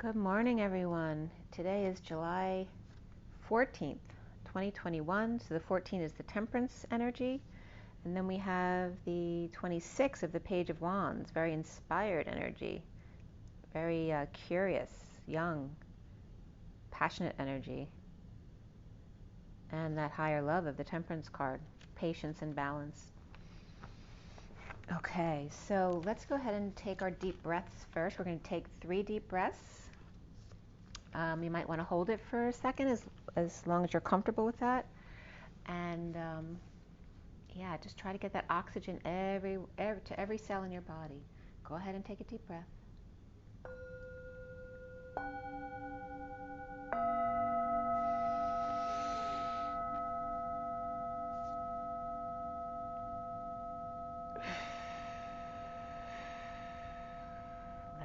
Good morning, everyone. Today is July 14th, 2021. So the 14th is the Temperance energy. And then we have the 26th of the Page of Wands, very inspired energy, very curious, young, passionate energy. And that higher love of the Temperance card, patience and balance. Okay, so let's go ahead and take our deep breaths first. We're going to take 3 deep breaths. You might want to hold it for a second as long as you're comfortable with that. And yeah, just try to get that oxygen to every cell in your body. Go ahead and take a deep breath.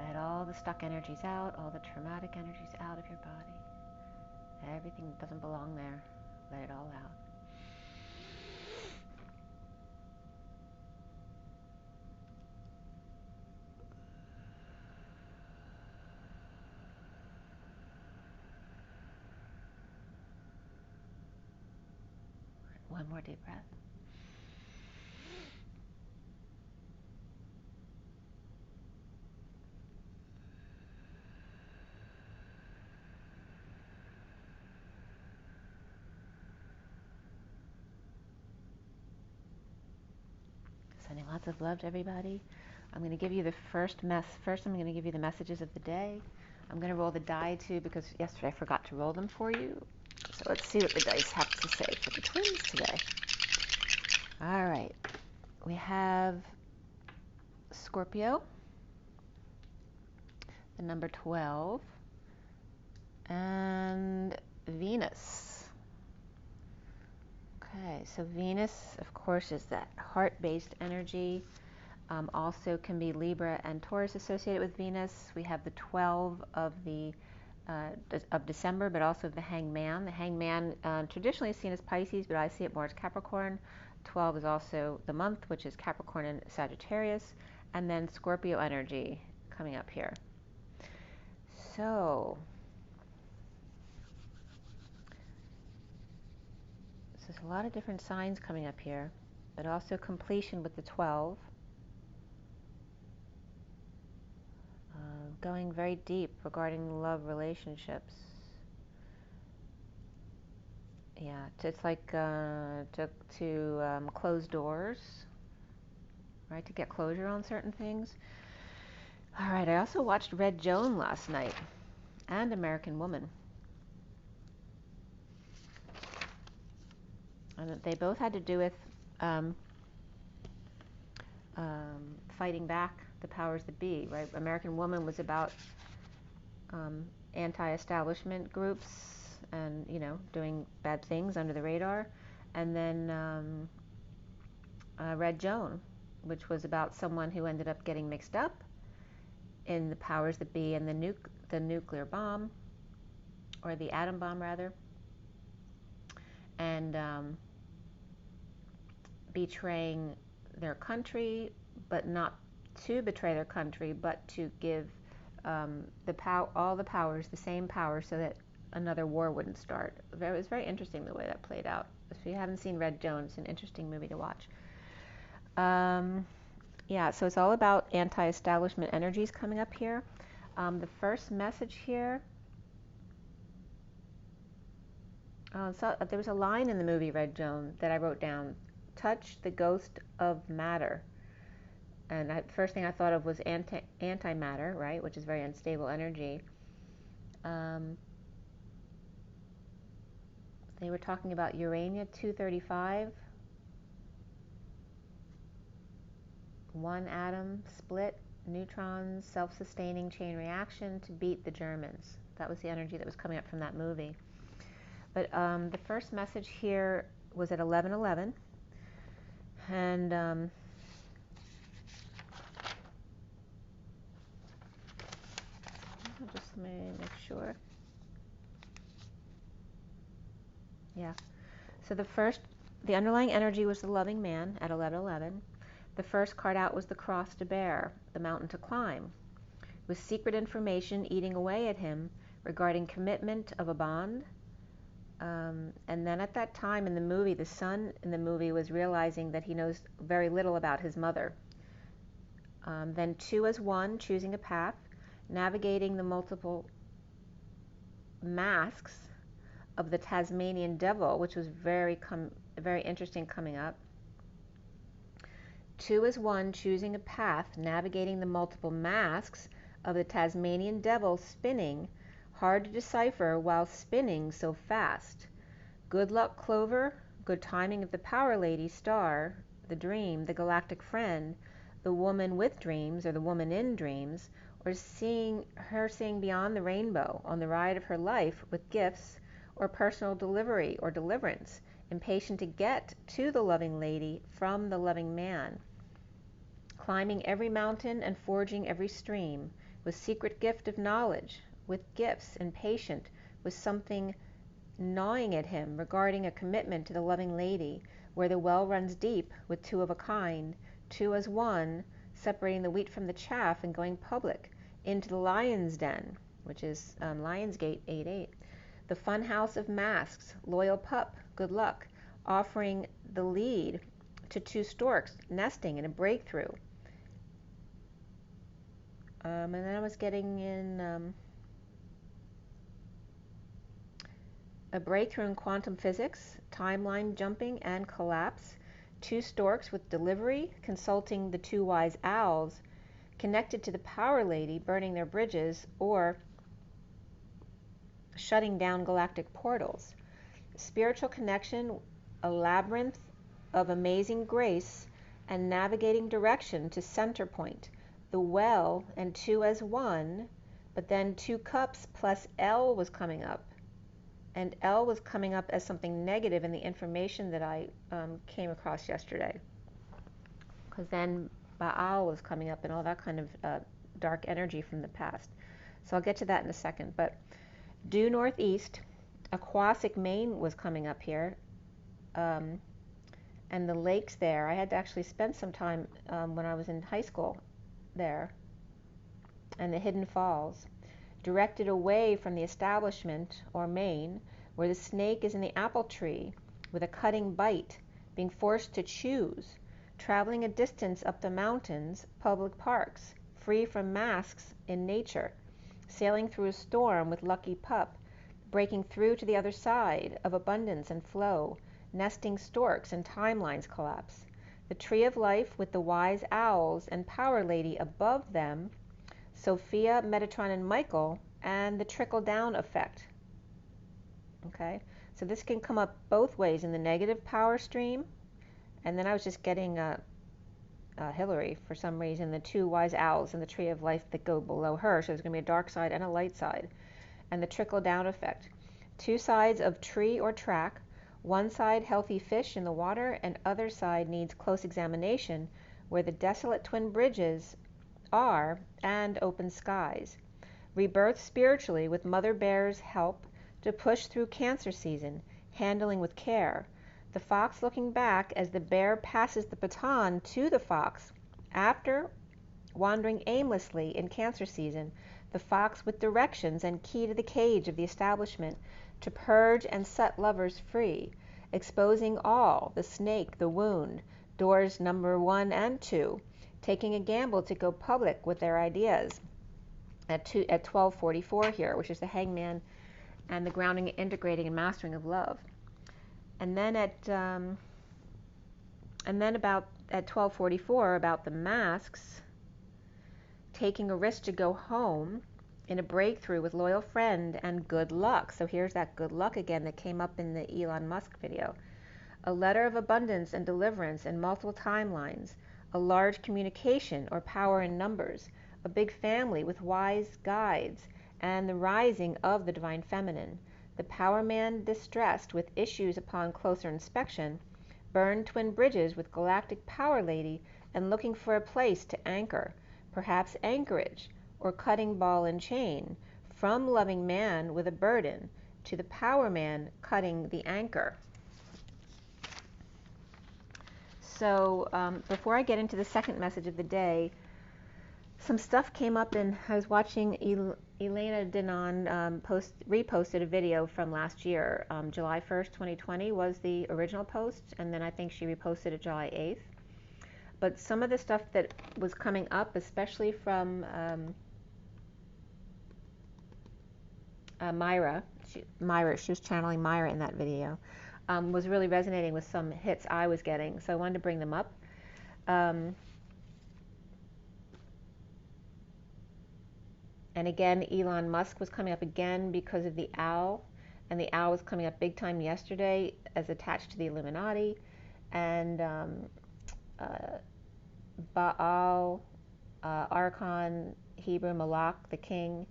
Let all the stuck energies out, all the traumatic energies out of your body. Everything that doesn't belong there, let it all out. One more deep breath. Sending lots of love to everybody. I'm going to give you the first I'm going to give you the messages of the day. I'm going to roll the die too because yesterday I forgot to roll them for you. So let's see what the dice have to say for the twins today. All right. We have Scorpio, the number 12, and Venus. Okay, so Venus, of course, is that heart-based energy. Also can be Libra and Taurus associated with Venus. We have the 12 of December, but also the Hanged Man. The Hanged Man traditionally is seen as Pisces, but I see it more as Capricorn. 12 is also the month, which is Capricorn and Sagittarius. And then Scorpio energy coming up here. So there's a lot of different signs coming up here, but also completion with the 12. Going very deep regarding love relationships. Yeah, it's like to close doors, right? To get closure on certain things. All right, I also watched Red Joan last night and American Woman. And they both had to do with fighting back the powers that be, right? American Woman was about anti-establishment groups and, doing bad things under the radar. And then Red Joan, which was about someone who ended up getting mixed up in the powers that be and the nuclear bomb, or the atom bomb rather, and betraying their country, but not to betray their country, but to give all the powers the same power so that another war wouldn't start. It was very interesting the way that played out. If you haven't seen Red Joan, it's an interesting movie to watch. Yeah, so it's all about anti-establishment energies coming up here. The first message here, so there was a line in the movie Red Joan that I wrote down: touch the ghost of matter. And the first thing I thought of was antimatter, right, which is very unstable energy. They were talking about uranium-235, one atom split, neutrons, self-sustaining chain reaction to beat the Germans. That was the energy that was coming up from that movie. But the first message here was at 11:11, and just let me make sure. Yeah. So the underlying energy was the loving man at 11:11. The first card out was the cross to bear, the mountain to climb. with secret information eating away at him regarding commitment of a bond. And then at that time in the movie, the son in the movie was realizing that he knows very little about his mother. Then 2 as 1, choosing a path, navigating the multiple masks of the Tasmanian devil, which was very interesting coming up. 2 as 1, choosing a path, navigating the multiple masks of the Tasmanian devil, spinning, hard to decipher while spinning so fast. Good luck, Clover. Good timing of the power lady, star, the dream, the galactic friend, the woman with dreams, or the woman in dreams, or seeing beyond the rainbow on the ride of her life with gifts or personal delivery or deliverance, impatient to get to the loving lady from the loving man, climbing every mountain and forging every stream, with secret gift of knowledge, with gifts, impatient, with something gnawing at him regarding a commitment to the loving lady, where the well runs deep with 2 of a kind, 2 as 1, separating the wheat from the chaff and going public into the lion's den, which is Lionsgate 8-8. The fun house of masks, loyal pup, good luck, offering the lead to 2 storks nesting in a breakthrough. And then I was getting in a breakthrough in quantum physics, timeline jumping and collapse, 2 storks with delivery, consulting the 2 wise owls, connected to the power lady, burning their bridges or shutting down galactic portals. Spiritual connection, a labyrinth of amazing grace, and navigating direction to center point, the well, and 2 as 1, but then 2 cups plus L was coming up. And L was coming up as something negative in the information that I came across yesterday. Because then Baal was coming up and all that kind of dark energy from the past. So I'll get to that in a second. But due northeast, Aquasic, Maine was coming up here. And the lakes there, I had to actually spend some time when I was in high school there. And the hidden falls. Directed away from the establishment, or Maine, where the snake is in the apple tree with a cutting bite, being forced to choose, traveling a distance up the mountains, public parks, free from masks in nature, sailing through a storm with lucky pup, breaking through to the other side of abundance and flow, nesting storks and timelines collapse. The tree of life with the wise owls and power lady above them, Sophia, Metatron, and Michael, and the trickle-down effect. Okay, so this can come up both ways in the negative power stream, and then I was just getting Hillary, for some reason, the 2 wise owls and the tree of life that go below her, so there's going to be a dark side and a light side, and the trickle-down effect. 2 sides of tree or track, one side healthy fish in the water, and other side needs close examination, where the desolate twin bridges are, and open skies. Rebirth spiritually with Mother Bear's help to push through cancer season, handling with care. The fox looking back as the bear passes the baton to the fox. After wandering aimlessly in cancer season, the fox with directions and key to the cage of the establishment to purge and set lovers free, exposing all, the snake, the wound, doors number 1 and 2, taking a gamble to go public with their ideas at 1244 here, which is the hangman and the grounding, integrating, and mastering of love. And then at 1244 about the masks, taking a risk to go home in a breakthrough with loyal friend and good luck. So here's that good luck again that came up in the Elon Musk video. A letter of abundance and deliverance in multiple timelines, a large communication or power in numbers, a big family with wise guides, and the rising of the divine feminine. The power man distressed with issues upon closer inspection, burned twin bridges with galactic power lady and looking for a place to anchor, perhaps anchorage or cutting ball and chain, from loving man with a burden to the power man cutting the anchor. So before I get into the second message of the day, some stuff came up, and I was watching Elena Denon reposted a video from last year. July 1st, 2020 was the original post, and then I think she reposted it July 8th. But some of the stuff that was coming up, especially from Myra, she was channeling Myra in that video, was really resonating with some hits I was getting, so I wanted to bring them up. And again, Elon Musk was coming up again because of the owl, and the owl was coming up big time yesterday as attached to the Illuminati, and Baal, Archon, Hebrew, Malak, the king,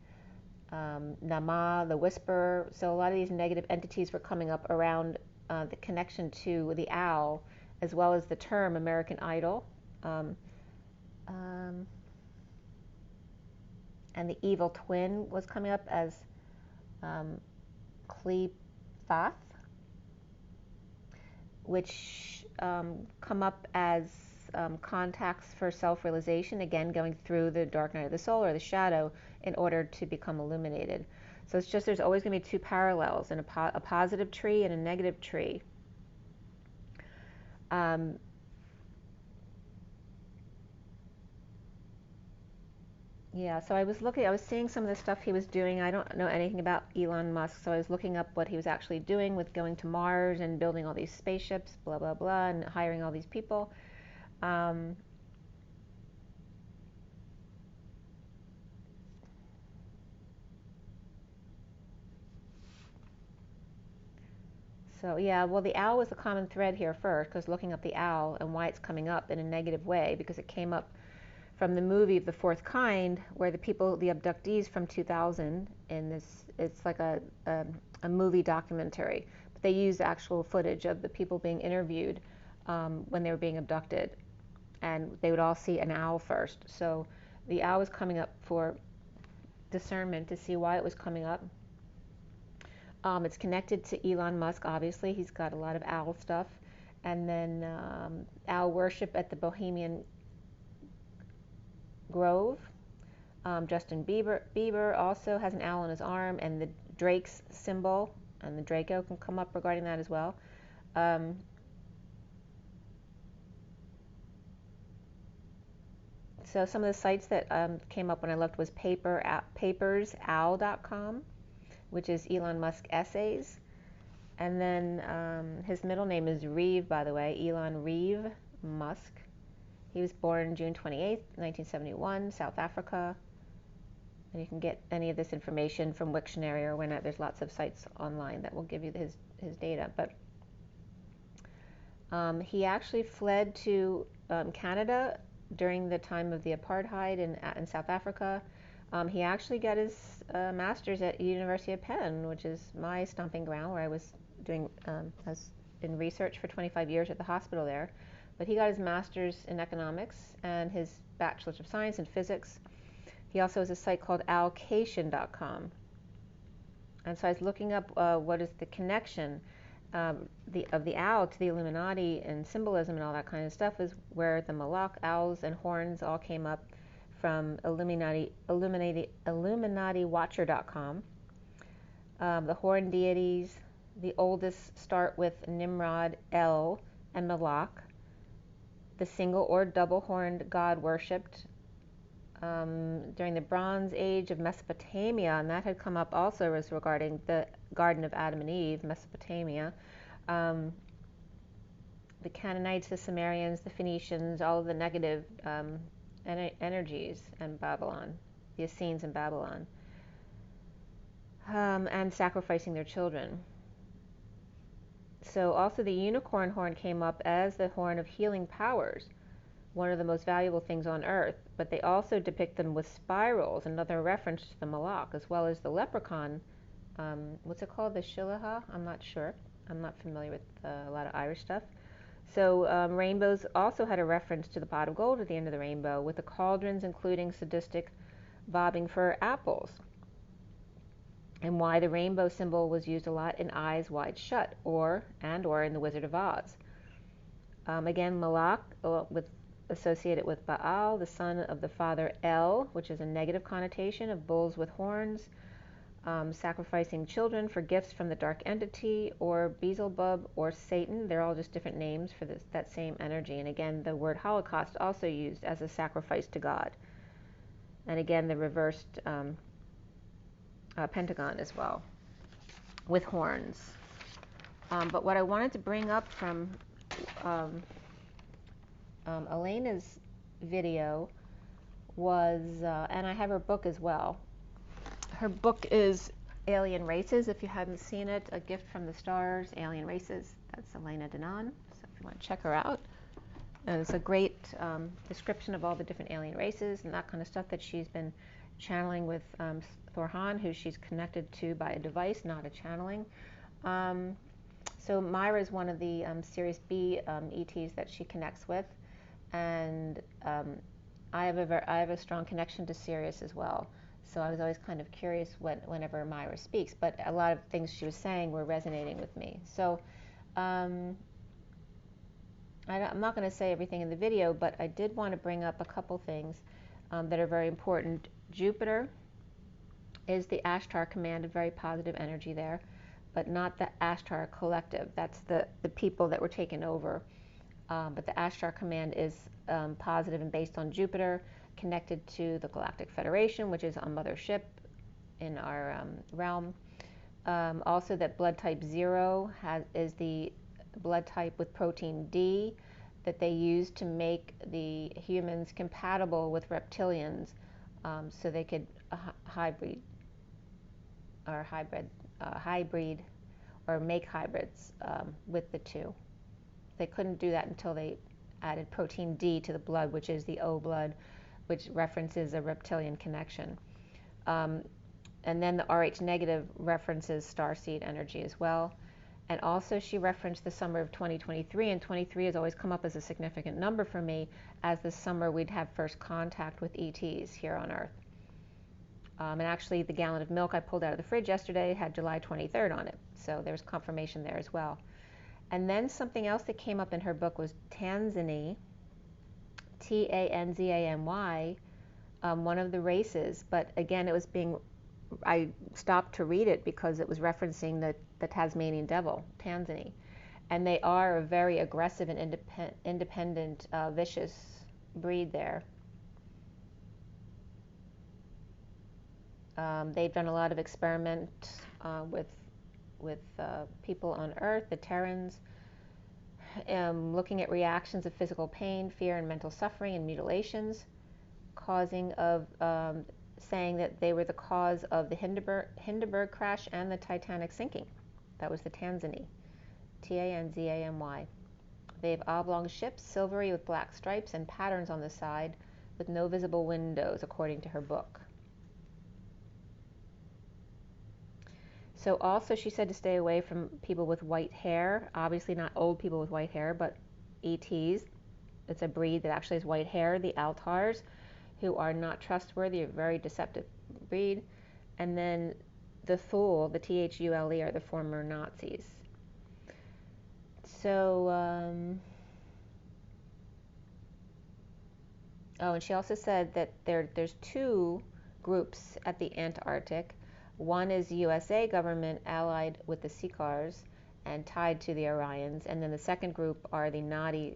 Nama, the whisperer. So a lot of these negative entities were coming up around the connection to the owl, as well as the term American Idol. And the evil twin was coming up as Cleopath, which come up as contacts for self-realization, again going through the dark night of the soul or the shadow in order to become illuminated. So it's just there's always going to be two parallels, and a positive tree and a negative tree. Yeah, so I was seeing some of the stuff he was doing. I don't know anything about Elon Musk, so I was looking up what he was actually doing with going to Mars and building all these spaceships, blah, blah, blah, and hiring all these people. So yeah, well, the owl was the common thread here first, because looking up the owl and why it's coming up in a negative way, because it came up from the movie of The Fourth Kind, where the abductees from 2000, in this, it's like a movie documentary, but they used actual footage of the people being interviewed when they were being abducted, and they would all see an owl first. So the owl was coming up for discernment to see why it was coming up. It's connected to Elon Musk, obviously. He's got a lot of owl stuff. And then owl worship at the Bohemian Grove. Justin Bieber also has an owl on his arm, and the Drake's symbol, and the Draco can come up regarding that as well. So some of the sites that came up when I looked was papersowl.com, which is Elon Musk essays. And then his middle name is Reeve, by the way, Elon Reeve Musk. He was born June 28th, 1971, South Africa. And you can get any of this information from Wiktionary or whatnot. There's lots of sites online that will give you his data. But he actually fled to Canada during the time of the apartheid in South Africa. He actually got his master's at University of Penn, which is my stomping ground, where I was doing in research for 25 years at the hospital there. But he got his master's in economics and his bachelor's of science in physics. He also has a site called owlcation.com. And so I was looking up what is the connection of the owl to the Illuminati and symbolism and all that kind of stuff, is where the Malak, owls, and horns all came up from IlluminatiWatcher.com. The horn deities, the oldest start with Nimrod, El, and Malak. The single or double-horned god worshipped during the Bronze Age of Mesopotamia, and that had come up also as regarding the Garden of Adam and Eve, Mesopotamia. The Canaanites, the Sumerians, the Phoenicians, all of the negative energies in Babylon, the Essenes in Babylon, and sacrificing their children. So also the unicorn horn came up as the horn of healing powers, one of the most valuable things on earth, but they also depict them with spirals, another reference to the Malak, as well as the leprechaun. What's it called? The Shilaha? I'm not sure. I'm not familiar with a lot of Irish stuff. So rainbows also had a reference to the pot of gold at the end of the rainbow, with the cauldrons including sadistic bobbing for apples, and why the rainbow symbol was used a lot in Eyes Wide Shut or in The Wizard of Oz. Again, Malak with associate it with Baal, the son of the father El, which is a negative connotation of bulls with horns, sacrificing children for gifts from the dark entity, or Beelzebub or Satan. They're all just different names for that same energy. And again, the word Holocaust also used as a sacrifice to God. And again, the reversed pentagon as well, with horns. But what I wanted to bring up from Elena's video was, and I have her book as well. Her book is Alien Races, if you haven't seen it, A Gift from the Stars, Alien Races. That's Elena Denon, so if you want to check her out. And it's a great description of all the different alien races and that kind of stuff that she's been channeling with Thorhan, who she's connected to by a device, not a channeling. So Myra is one of the Sirius B ETs that she connects with, and I have a strong connection to Sirius as well. So I was always kind of curious whenever Myra speaks, but a lot of things she was saying were resonating with me. So I'm not going to say everything in the video, but I did want to bring up a couple things that are very important. Jupiter is the Ashtar command, of very positive energy there, but not the Ashtar collective. That's the people that were taken over. But the Ashtar command is positive and based on Jupiter, connected to the Galactic Federation, which is a mothership in our realm. Also, that blood type 0 is the blood type with protein D that they use to make the humans compatible with reptilians, so they could hybrid or make hybrids with the two. They couldn't do that until they added protein D to the blood, which is the O blood, which references a reptilian connection. And then the RH negative references starseed energy as well. And also she referenced the summer of 2023, and 23 has always come up as a significant number for me, as the summer we'd have first contact with ETs here on Earth. And actually the gallon of milk I pulled out of the fridge yesterday had July 23rd on it, so there's confirmation there as well. And then something else that came up in her book was Tanzany, Tanzamy, one of the races, but again, I stopped to read it because it was referencing the Tasmanian devil, Tanzany. And they are a very aggressive and independent, vicious breed there. They've done a lot of experiment with people on Earth, the Terrans, looking at reactions of physical pain, fear, and mental suffering and mutilations, saying that they were the cause of the Hindenburg crash and the Titanic sinking. That was the Tanzany, Tanzamy. They have oblong ships, silvery with black stripes and patterns on the side, with no visible windows, according to her book. So also she said to stay away from people with white hair, obviously not old people with white hair, but ETs. It's a breed that actually has white hair, the Altars, who are not trustworthy, a very deceptive breed. And then the Thule, the Thule, are the former Nazis. So, and she also said that there's two groups at the Antarctic. One is USA government allied with the Seekars and tied to the Orions, and then the second group are the Nazi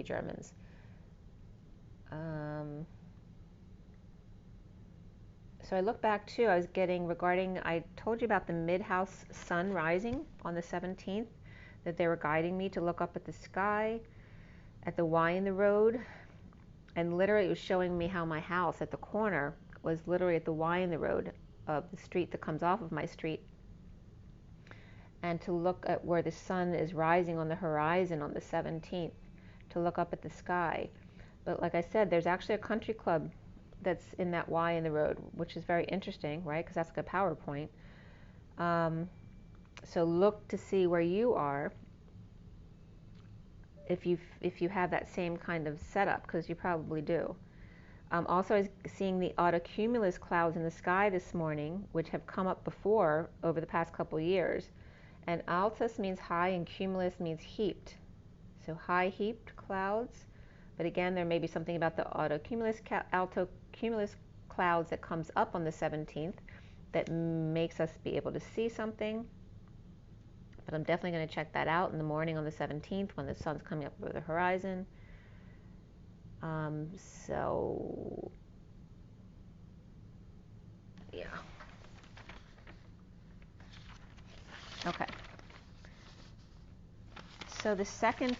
Germans. So I look back too, I told you about the mid-house sun rising on the 17th, that they were guiding me to look up at the sky, at the Y in the road, and literally it was showing me how my house at the corner was literally at the Y in the road of the street that comes off of my street, and to look at where the sun is rising on the horizon on the 17th, to look up at the sky. But like I said, there's actually a country club that's in that Y in the road, which is very interesting, right? Because that's like a PowerPoint. So look to see where you are, if you have that same kind of setup, because you probably do. Also, I was seeing the autocumulus clouds in the sky this morning, which have come up before over the past couple years. And altus means high and cumulus means heaped. So high heaped clouds But again, there may be something about the altocumulus clouds that comes up on the 17th that makes us be able to see something. But I'm definitely going to check that out in the morning on the 17th when the sun's coming up over the horizon. So, yeah. Okay. So the second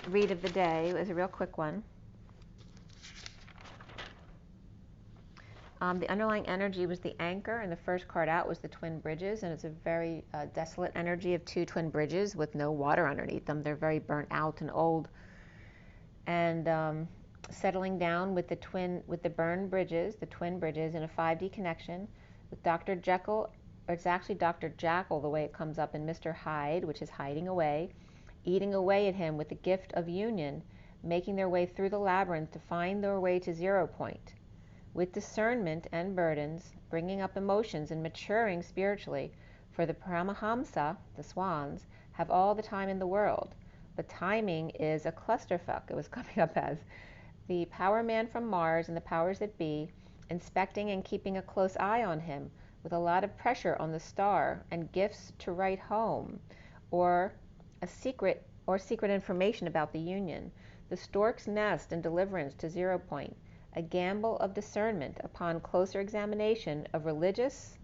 read of the day was a real quick one. The underlying energy was the anchor, and the first card out was the twin bridges, and it's a very desolate energy of two twin bridges with no water underneath them. They're very burnt out and old. And settling down with the burned bridges, the twin bridges, in a 5D connection with Dr. Jekyll, or it's actually Dr. Jackal the way it comes up, in Mr. Hyde, which is hiding away, eating away at him with the gift of union, making their way through the labyrinth to find their way to 0 point. With discernment and burdens, bringing up emotions and maturing spiritually, for the Paramahamsa, the swans, have all the time in the world. But timing is a clusterfuck, it was coming up as. The power man from Mars and the powers that be, inspecting and keeping a close eye on him, with a lot of pressure on the star and gifts to write home, or secret information about the union, the stork's nest and deliverance to 0 point, a gamble of discernment upon closer examination of religious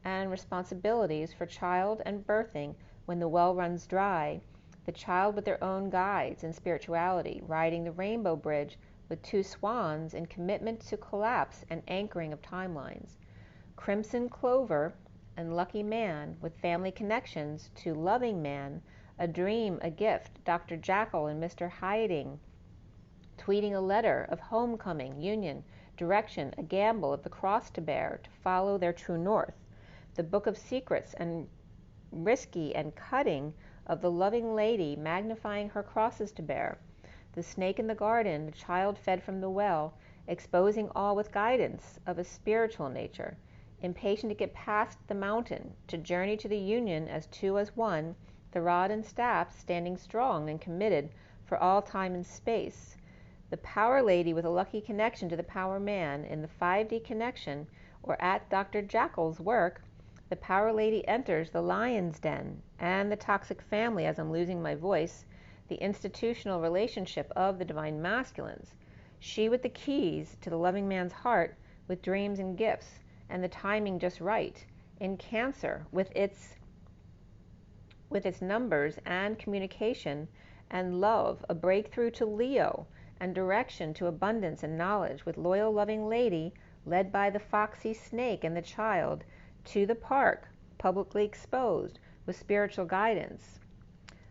and responsibilities for child and birthing when the well runs dry, the child with their own guides in spirituality, riding the rainbow bridge with two swans in commitment to collapse and anchoring of timelines, crimson clover and lucky man with family connections to loving man, a dream, a gift, Dr. Jackal and Mr. Hiding, tweeting a letter of homecoming, union, direction, a gamble of the cross to bear, to follow their true north, the book of secrets and risky and cutting of the loving lady, magnifying her crosses to bear, the snake in the garden, the child fed from the well, exposing all with guidance of a spiritual nature, impatient to get past the mountain, to journey to the union as two as one, the rod and staff standing strong and committed for all time and space, the power lady with a lucky connection to the power man in the 5D connection, or at Dr. Jackal's work, the power lady enters the lion's den and the toxic family, as I'm losing my voice, the institutional relationship of the divine masculines, she with the keys to the loving man's heart with dreams and gifts, and the timing just right, in Cancer with its numbers and communication and love, a breakthrough to Leo, and direction to abundance and knowledge, with loyal loving lady led by the foxy snake and the child to the park, publicly exposed with spiritual guidance.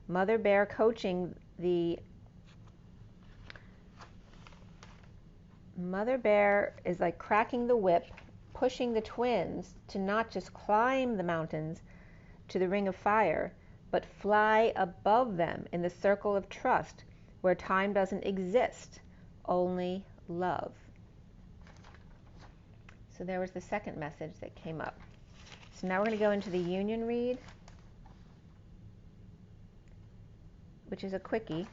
Mother Bear coaching the Mother Bear is like cracking the whip, pushing the twins to not just climb the mountains to the ring of fire, but fly above them in the circle of trust, where time doesn't exist, only love. So there was the second message that came up. So now we're going to go into the union read, which is a quickie,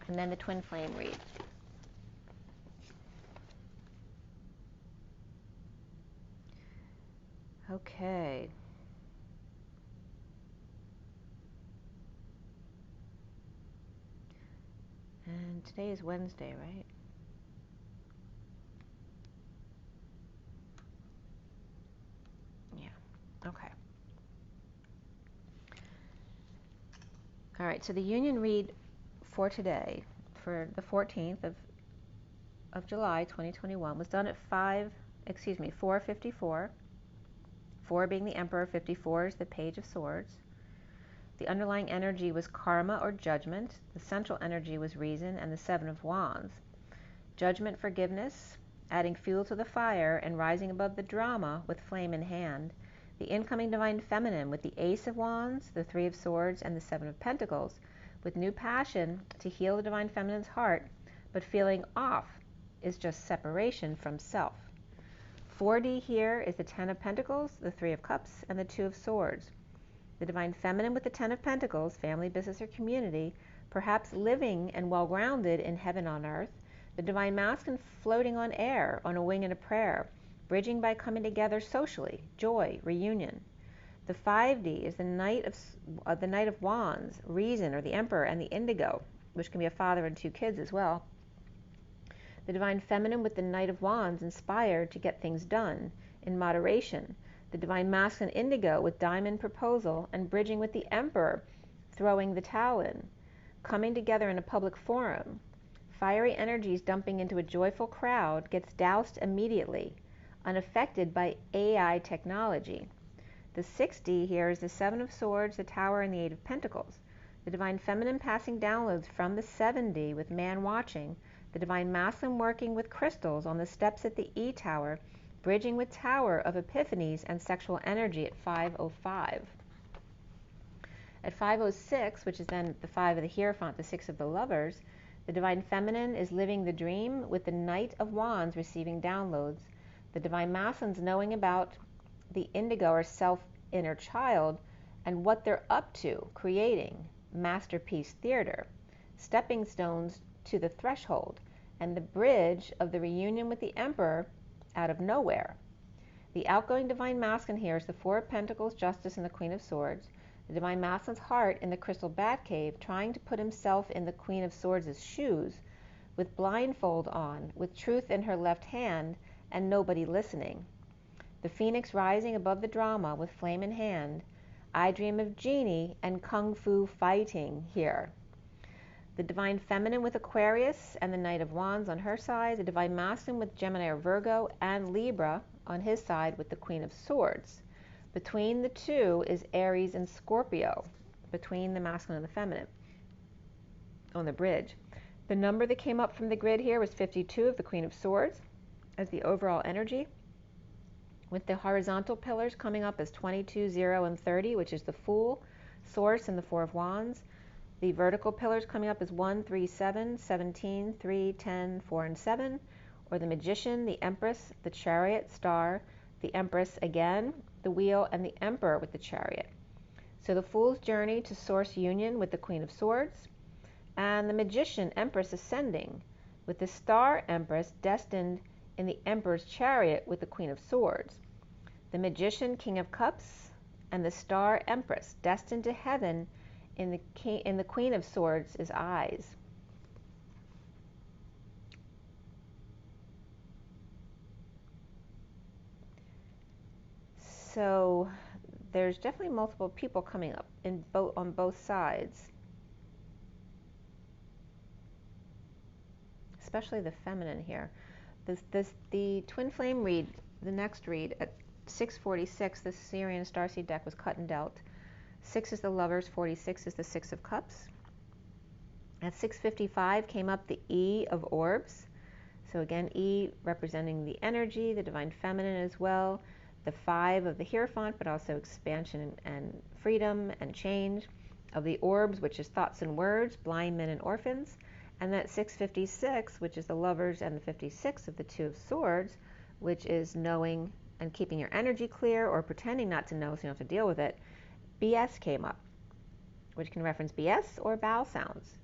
and then the twin flame read. Okay. And today is Wednesday, right? Yeah. Okay. All right, so the union read for today, for the 14th of July 2021, was done at 4:54. 4 being the Emperor, 54 is the Page of Swords. The underlying energy was karma or judgment. The central energy was reason, and the Seven of Wands. Judgment, forgiveness, adding fuel to the fire and rising above the drama with flame in hand. The incoming divine feminine with the Ace of Wands, the Three of Swords, and the Seven of Pentacles, with new passion to heal the divine feminine's heart, but feeling off is just separation from self. 4D here is the Ten of Pentacles, the Three of Cups, and the Two of Swords. The divine feminine with the Ten of Pentacles, family, business, or community, perhaps living and well-grounded in heaven on earth, the Divine Masculine floating on air, on a wing in a prayer, bridging by coming together socially, joy, reunion. The 5D is the Knight of Wands, Reason, or the Emperor, and the Indigo, which can be a father and 2 kids as well. The Divine Feminine with the Knight of Wands, inspired to get things done, in moderation. The Divine Masculine Indigo with Diamond, Proposal, and bridging with the Emperor, throwing the towel in. Coming together in a public forum. Fiery energies dumping into a joyful crowd, gets doused immediately, unaffected by AI technology. The 6D here is the 7 of Swords, the Tower, and the 8 of Pentacles. The Divine Feminine passing downloads from the 7D with man watching. The Divine Masculine working with crystals on the steps at the E Tower, bridging with Tower of Epiphanies and sexual energy at 5:05. At 5:06, which is then the 5 of the Hierophant, the 6 of the Lovers, the Divine Feminine is living the dream with the Knight of Wands receiving downloads. The Divine Masculine's knowing about the Indigo or self-inner child and what they're up to, creating, masterpiece theater, stepping stones to the threshold, and the bridge of the reunion with the Emperor out of nowhere. The outgoing Divine Masculine here is the 4 of Pentacles, Justice, and the Queen of Swords. The Divine Masculine's heart in the crystal Batcave, trying to put himself in the Queen of Swords' shoes, with blindfold on, with truth in her left hand, and nobody listening. The Phoenix rising above the drama with flame in hand. I dream of Genie and Kung Fu fighting here. The Divine Feminine with Aquarius and the Knight of Wands on her side. The Divine Masculine with Gemini or Virgo and Libra on his side with the Queen of Swords. Between the two is Aries and Scorpio, between the masculine and the feminine, on the bridge. The number that came up from the grid here was 52 of the Queen of Swords as the overall energy, with the horizontal pillars coming up as 22, 0, and 30, which is the Fool, Source, and the 4 of Wands. The vertical pillars coming up as 1, 3, 7, 17, 3, 10, 4, and 7, or the Magician, the Empress, the Chariot, Star, the Empress again, the Wheel, and the Emperor with the Chariot. So the Fool's journey to Source union with the Queen of Swords, and the Magician, Empress ascending, with the Star Empress destined in the Emperor's Chariot with the Queen of Swords. The Magician, King of Cups, and the Star Empress destined to heaven in the Queen of Swords' eyes. So there's definitely multiple people coming up on both sides, especially the feminine here. The twin flame read, the next read at 6:46, the Syrian starseed deck was cut and dealt. 6 is the Lovers, 46 is the 6 of Cups. At 6:55 came up the E of Orbs. So again, E representing the energy, the Divine Feminine as well. The 5 of the Hierophant, but also expansion and freedom and change. Of the Orbs, which is thoughts and words, blind men and orphans. And that 6:56, which is the Lovers, and the 56 of the 2 of Swords, which is knowing and keeping your energy clear or pretending not to know so you don't have to deal with it. BS came up, which can reference BS or vowel sounds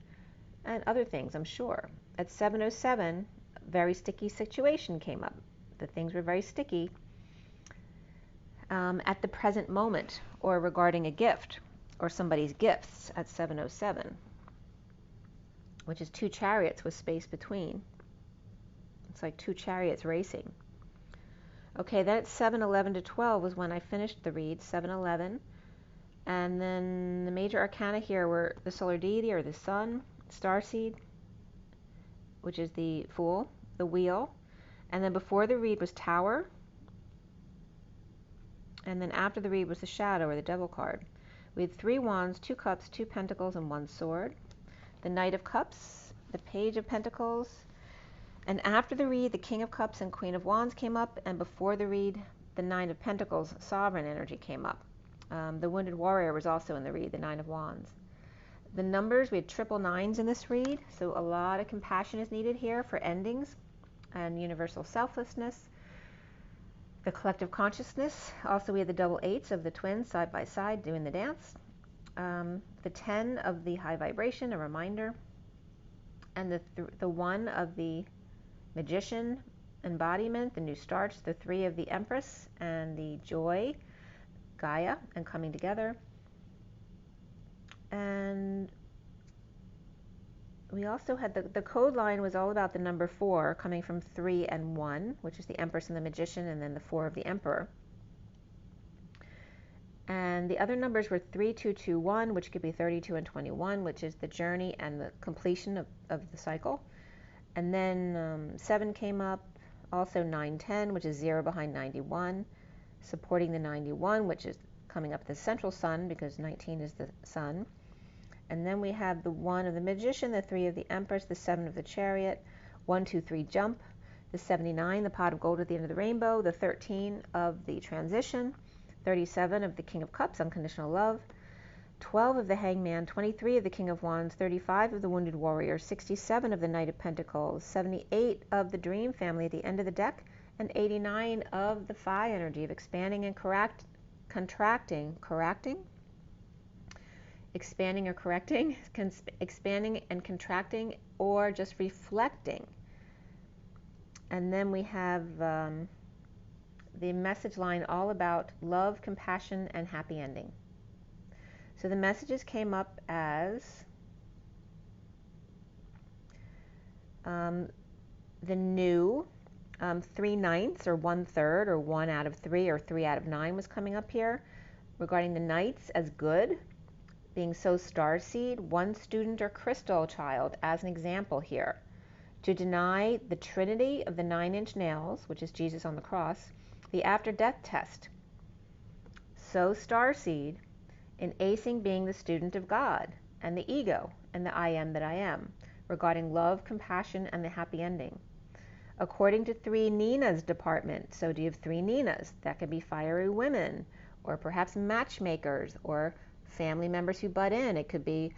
and other things, I'm sure. At 7:07, very sticky situation came up. The things were very sticky at the present moment, or regarding a gift or somebody's gifts at 7:07, which is 2 chariots with space between. It's like 2 chariots racing. Okay, then at 7:11 to 12 was when I finished the read, 7:11. And then the major arcana here were the solar deity or the sun, starseed, which is the Fool, the Wheel. And then before the read was Tower. And then after the read was the Shadow or the Devil card. We had 3 Wands, 2 Cups, 2 Pentacles, and 1 Sword. The Knight of Cups, the Page of Pentacles. And after the read, the King of Cups and Queen of Wands came up. And before the read, the 9 of Pentacles, Sovereign energy came up. The Wounded Warrior was also in the read, the 9 of Wands. The numbers, we had triple 9s in this read, so a lot of compassion is needed here for endings and universal selflessness. The collective consciousness, also we had the double 8s of the twins side by side doing the dance. the 10 of the high vibration, a reminder, and the 1 of the magician embodiment, the new starts, the 3 of the empress, and the joy, Gaia, and coming together. And we also had the code line was all about the number 4 coming from 3 and 1, which is the empress and the magician, and then the 4 of the emperor. And the other numbers were 3, 2, 2, 1, which could be 32 and 21, which is the journey and the completion of the cycle. And then 7 came up, also 9, 10, which is 0 behind 91, supporting the 91, which is coming up the central sun, because 19 is the sun. And then we have the 1 of the magician, the 3 of the empress, the 7 of the chariot, 1, 2, 3, jump, the 79, the pot of gold at the end of the rainbow, the 13 of the transition, 37 of the king of cups, unconditional love, 12 of the hangman, 23 of the king of wands, 35 of the wounded warrior, 67 of the knight of pentacles, 78 of the dream family at the end of the deck, and 89 of the phi energy of expanding and contracting, expanding or correcting, expanding and contracting, or just reflecting. And then we have the message line all about love, compassion, and happy ending. So the messages came up as the new 3/9 or 1/3 or 1 out of 3 or 3 out of 9 was coming up here, regarding the knights as good, being so starseed, 1 student or crystal child as an example here. To deny the trinity of the 9-inch nails, which is Jesus on the cross, the after-death test. So starseed in acing being the student of God and the ego and the I am that I am, regarding love, compassion, and the happy ending. According to 3 Nina's department, so do you have 3 Ninas? That could be fiery women, or perhaps matchmakers, or family members who butt in. It could be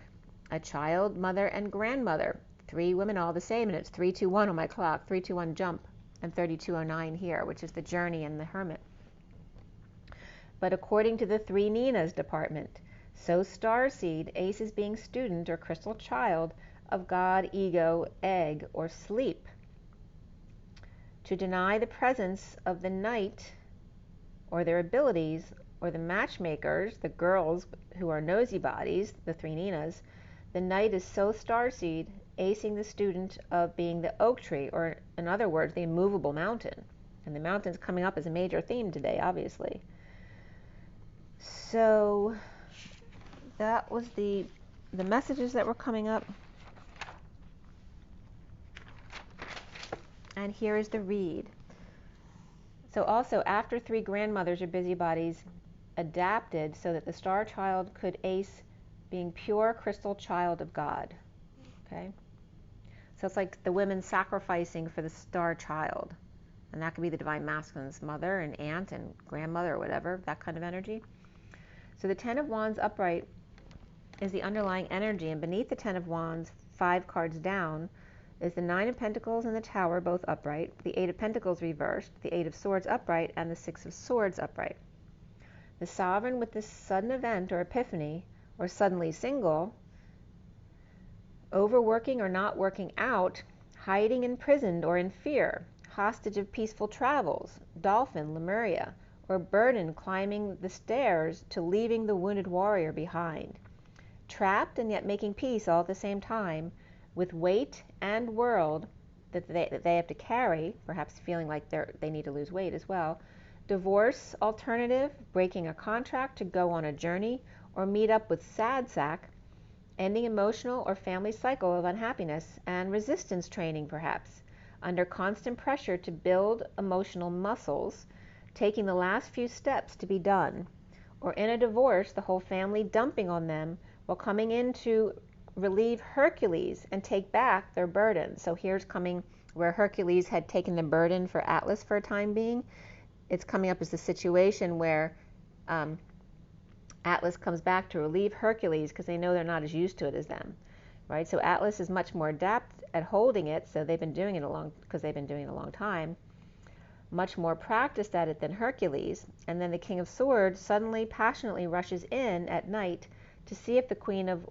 a child, mother, and grandmother. 3 women all the same, and it's 321 on my clock, 321 jump, and 3209 here, which is the journey and the hermit. But according to the 3 Ninas department, so starseed, ace is being student or crystal child of God, ego, egg, or sleep. To deny the presence of the knight or their abilities, or the matchmakers, the girls who are nosy bodies, the 3 Ninas, the knight is so starseed, acing the student of being the oak tree, or in other words, the immovable mountain. And the mountain's coming up as a major theme today, obviously. So that was the messages that were coming up. And here is the read. So also, after 3 grandmothers or busybodies adapted so that the star child could ace being pure crystal child of God. Okay? So it's like the women sacrificing for the star child. And that could be the divine masculine's mother and aunt and grandmother or whatever, that kind of energy. So the 10 of wands upright is the underlying energy, and beneath the 10 of wands, 5 cards down, is the 9 of pentacles and the tower, both upright, the 8 of pentacles reversed, the 8 of swords upright, and the 6 of swords upright. The sovereign with this sudden event or epiphany, or suddenly single, overworking or not working out, hiding imprisoned or in fear, hostage of peaceful travels, dolphin, Lemuria, or burden climbing the stairs to leaving the wounded warrior behind, trapped and yet making peace all at the same time, with weight and world that they have to carry, perhaps feeling like they need to lose weight as well, divorce alternative, breaking a contract to go on a journey, or meet up with sad sack, ending emotional or family cycle of unhappiness, and resistance training perhaps, under constant pressure to build emotional muscles, taking the last few steps to be done, or in a divorce, the whole family dumping on them while coming in to relieve Hercules and take back their burden. So here's coming where Hercules had taken the burden for Atlas for a time being. It's coming up as the situation where Atlas comes back to relieve Hercules because they know they're not as used to it as them, right? So Atlas is much more adept at holding it, so they've been doing it a long time, much more practiced at it than Hercules. And then the King of Swords suddenly passionately rushes in at night to see if the Queen of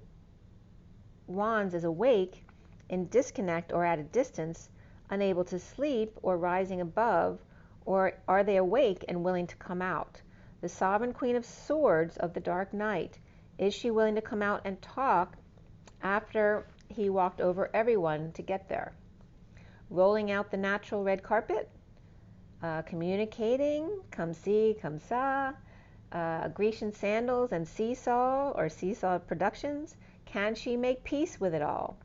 Wands is awake, in disconnect or at a distance, unable to sleep or rising above, or are they awake and willing to come out? The Sovereign Queen of Swords of the Dark Knight, is she willing to come out and talk after he walked over everyone to get there? Rolling out the natural red carpet, communicating, come see, come sa, Grecian sandals and seesaw or seesaw productions. Can she make peace with it all?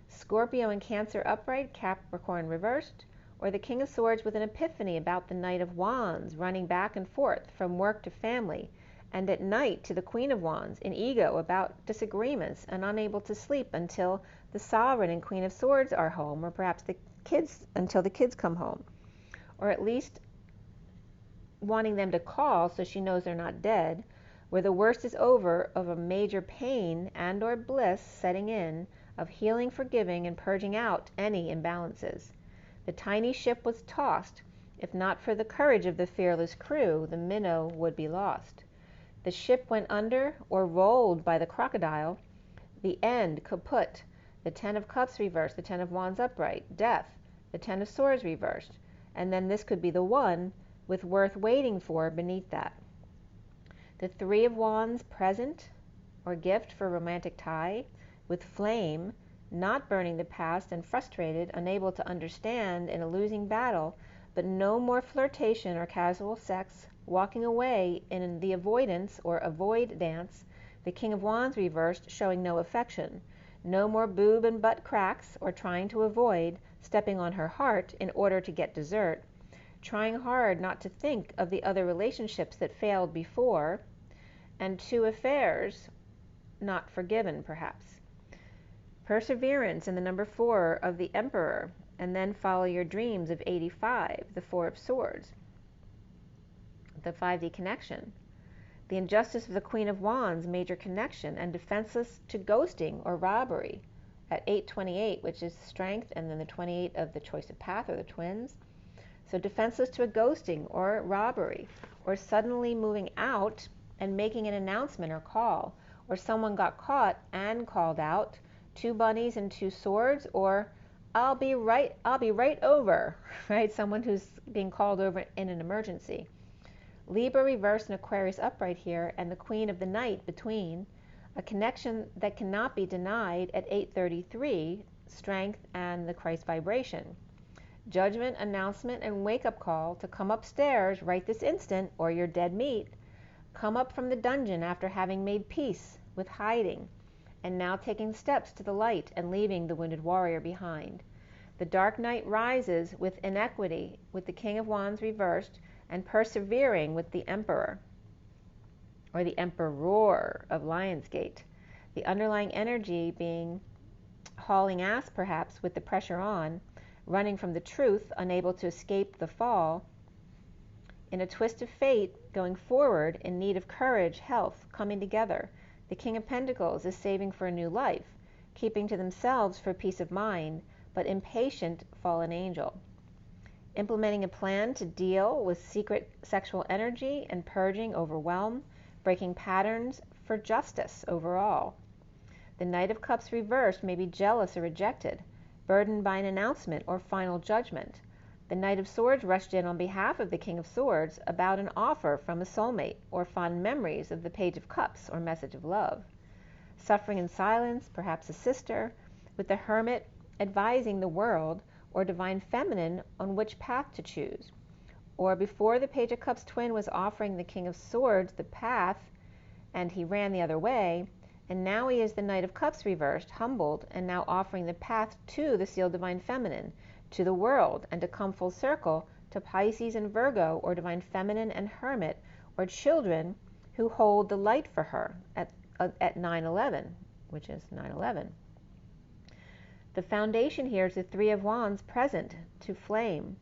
Scorpio and Cancer upright, Capricorn reversed, or the King of Swords with an epiphany about the Knight of Wands, running back and forth from work to family, and at night to the Queen of Wands, in ego about disagreements and unable to sleep until the Sovereign and Queen of Swords are home, or perhaps the kids until the kids come home, or at least wanting them to call so she knows they're not dead, where the worst is over of a major pain and or bliss setting in, of healing, forgiving, and purging out any imbalances. The tiny ship was tossed. If not for the courage of the fearless crew, the minnow would be lost. The ship went under or rolled by the crocodile. The end, kaput. The Ten of Cups reversed, the Ten of Wands upright, death, the Ten of Swords reversed, and then this could be the one with worth waiting for beneath that. The Three of Wands present, or gift for romantic tie, with flame, not burning the past and frustrated, unable to understand in a losing battle, but no more flirtation or casual sex, walking away in the avoidance or avoid dance. The King of Wands reversed, showing no affection. No more boob and butt cracks or trying to avoid, stepping on her heart in order to get dessert, trying hard not to think of the other relationships that failed before, and two affairs not forgiven perhaps. Perseverance in the number 4 of the Emperor, and then follow your dreams of 85, the Four of Swords, the 5D connection. The injustice of the Queen of Wands, major connection, and defenseless to ghosting or robbery at 828, which is strength, and then the 28 of the choice of path, or the twins. So defenseless to a ghosting or robbery, or suddenly moving out and making an announcement or call, or someone got caught and called out, 2 bunnies and 2 swords, or I'll be right over, right? Someone who's being called over in an emergency. Libra reversed and Aquarius upright here, and the Queen of the Night between, a connection that cannot be denied at 833, strength and the Christ vibration. Judgment, announcement, and wake-up call to come upstairs right this instant, or you're dead meat. Come up from the dungeon after having made peace with hiding, and now taking steps to the light and leaving the wounded warrior behind. The Dark Knight rises with inequity, with the King of Wands reversed, and persevering with the Emperor, or the Emperor of Lionsgate. The underlying energy being hauling ass perhaps with the pressure on, running from the truth, unable to escape the fall, in a twist of fate, going forward, in need of courage, health, coming together. The King of Pentacles is saving for a new life, keeping to themselves for peace of mind, but impatient fallen angel. Implementing a plan to deal with secret sexual energy and purging overwhelm, breaking patterns for justice overall. The Knight of Cups reversed may be jealous or rejected, burdened by an announcement or final judgment. The Knight of Swords rushed in on behalf of the King of Swords about an offer from a soulmate or fond memories of the Page of Cups or message of love. Suffering in silence, perhaps a sister, with the Hermit advising the world or Divine Feminine on which path to choose. Or before the Page of Cups twin was offering the King of Swords the path and he ran the other way, and now he is the Knight of Cups reversed, humbled, and now offering the path to the Sealed Divine Feminine, to the world, and to come full circle to Pisces and Virgo, or Divine Feminine and Hermit, or children who hold the light for her at 9/11, which is 9/11. The foundation here is the Three of Wands present to flame,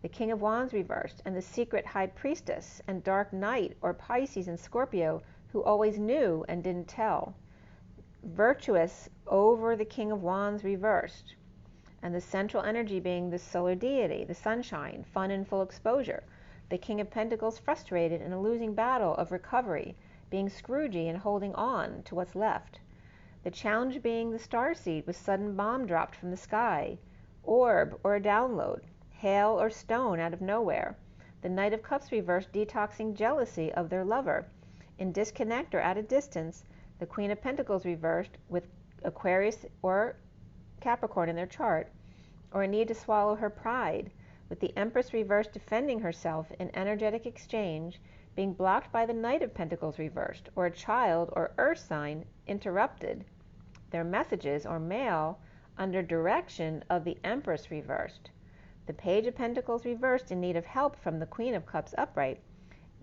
the King of Wands reversed, and the secret High Priestess and Dark Knight, or Pisces and Scorpio, who always knew and didn't tell. Virtuous over the King of Wands reversed, and the central energy being the solar deity, the sunshine, fun and full exposure. The King of Pentacles frustrated in a losing battle of recovery, being Scroogey and holding on to what's left. The challenge being the starseed with sudden bomb dropped from the sky, orb or a download, hail or stone out of nowhere. The Knight of Cups reversed detoxing jealousy of their lover. In disconnect or at a distance, the Queen of Pentacles reversed with Aquarius or Capricorn in their chart, or a need to swallow her pride, with the Empress reversed defending herself in energetic exchange, being blocked by the Knight of Pentacles reversed, or a child or earth sign interrupted their messages or mail under direction of the Empress reversed. The Page of Pentacles reversed in need of help from the Queen of Cups upright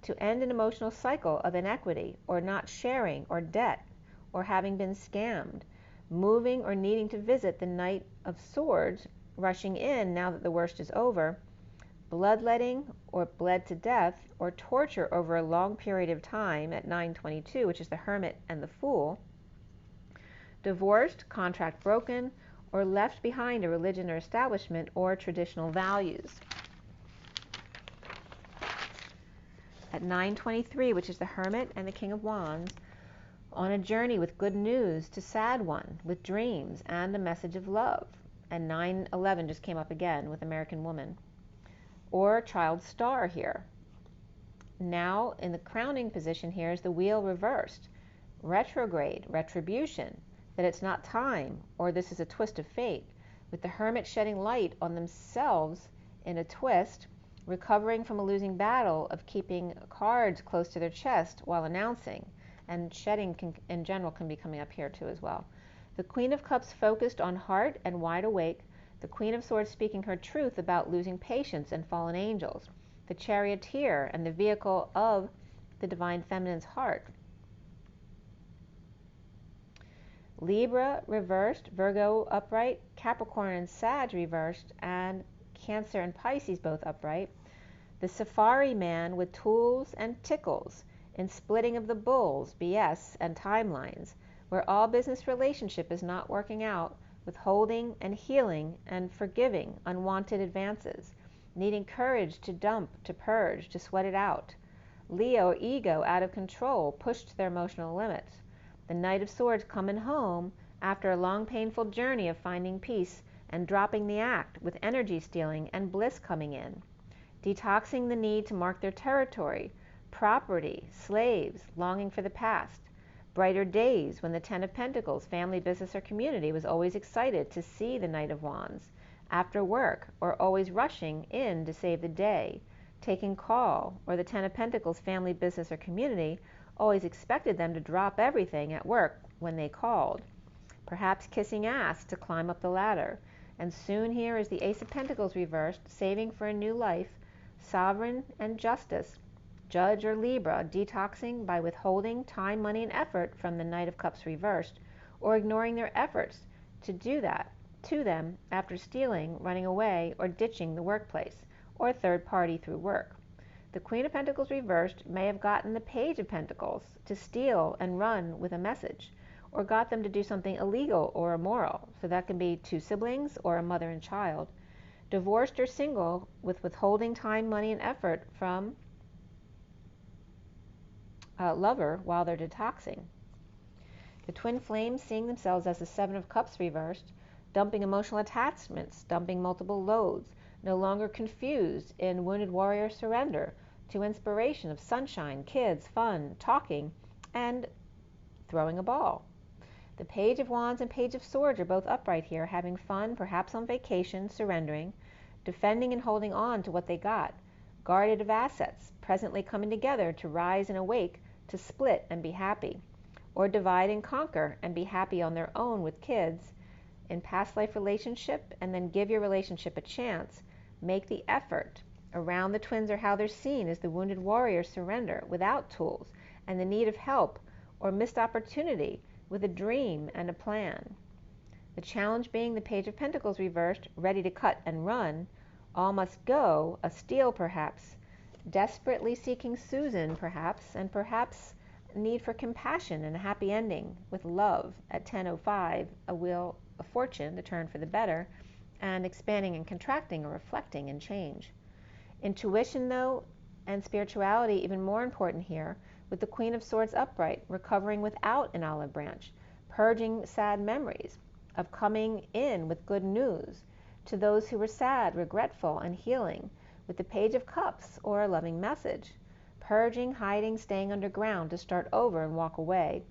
to end an emotional cycle of inequity or not sharing or debt or having been scammed, moving or needing to visit the Knight of Swords, rushing in now that the worst is over, bloodletting or bled to death or torture over a long period of time at 922, which is the Hermit and the Fool, divorced, contract broken, or left behind a religion or establishment or traditional values. At 923, which is the Hermit and the King of Wands, on a journey with good news to sad one, with dreams and a message of love. And 911 just came up again with American Woman. Or Child Star here. Now in the crowning position here is the Wheel reversed. Retrograde, retribution, that it's not time, or this is a twist of fate, with the Hermit shedding light on themselves in a twist, recovering from a losing battle of keeping cards close to their chest while announcing, and shedding in general can be coming up here too as well. The Queen of Cups focused on heart and wide awake, the Queen of Swords speaking her truth about losing patience and fallen angels, the Charioteer and the vehicle of the Divine Feminine's heart. Libra reversed, Virgo upright, Capricorn and Sag reversed, and Cancer and Pisces both upright. The Safari Man with tools and tickles in splitting of the bulls, BS, and timelines, where all business relationship is not working out, withholding and healing and forgiving unwanted advances, needing courage to dump, to purge, to sweat it out. Leo, ego out of control, pushed to their emotional limits. The Knight of Swords coming home after a long painful journey of finding peace and dropping the act with energy stealing and bliss coming in. Detoxing the need to mark their territory, property, slaves, longing for the past. Brighter days when the Ten of Pentacles, family, business, or community was always excited to see the Knight of Wands. After work, or always rushing in to save the day. Taking call, or the Ten of Pentacles, family, business, or community always expected them to drop everything at work when they called. Perhaps kissing ass to climb up the ladder. And soon here is the Ace of Pentacles reversed, saving for a new life, sovereign and justice, Judge or Libra, detoxing by withholding time, money, and effort from the Knight of Cups reversed, or ignoring their efforts to do that to them after stealing, running away, or ditching the workplace, or third party through work. The Queen of Pentacles reversed may have gotten the Page of Pentacles to steal and run with a message, or got them to do something illegal or immoral. So that can be two siblings or a mother and child. Divorced or single with withholding time, money, and effort from lover while they're detoxing. The twin flames seeing themselves as the Seven of Cups reversed, dumping emotional attachments, dumping multiple loads, no longer confused in wounded warrior surrender to inspiration of sunshine, kids, fun, talking, and throwing a ball. The Page of Wands and Page of Swords are both upright here, having fun, perhaps on vacation, surrendering, defending and holding on to what they got, guarded of assets, presently coming together to rise and awake, to split and be happy, or divide and conquer and be happy on their own with kids, in past life relationship, and then give your relationship a chance. Make the effort. Around the twins are how they're seen as the wounded warrior surrender without tools and the need of help or missed opportunity with a dream and a plan. The challenge being the Page of Pentacles reversed, ready to cut and run, all must go, a steal perhaps, desperately seeking Susan perhaps, and perhaps need for compassion and a happy ending with love at 10:05, a wheel of fortune, the turn for the better, and expanding and contracting or reflecting and change. Intuition though, and spirituality even more important here, with the Queen of Swords upright, recovering without an olive branch, purging sad memories of coming in with good news to those who were sad, regretful, and healing, with the Page of Cups or a loving message, purging, hiding, staying underground to start over and walk away.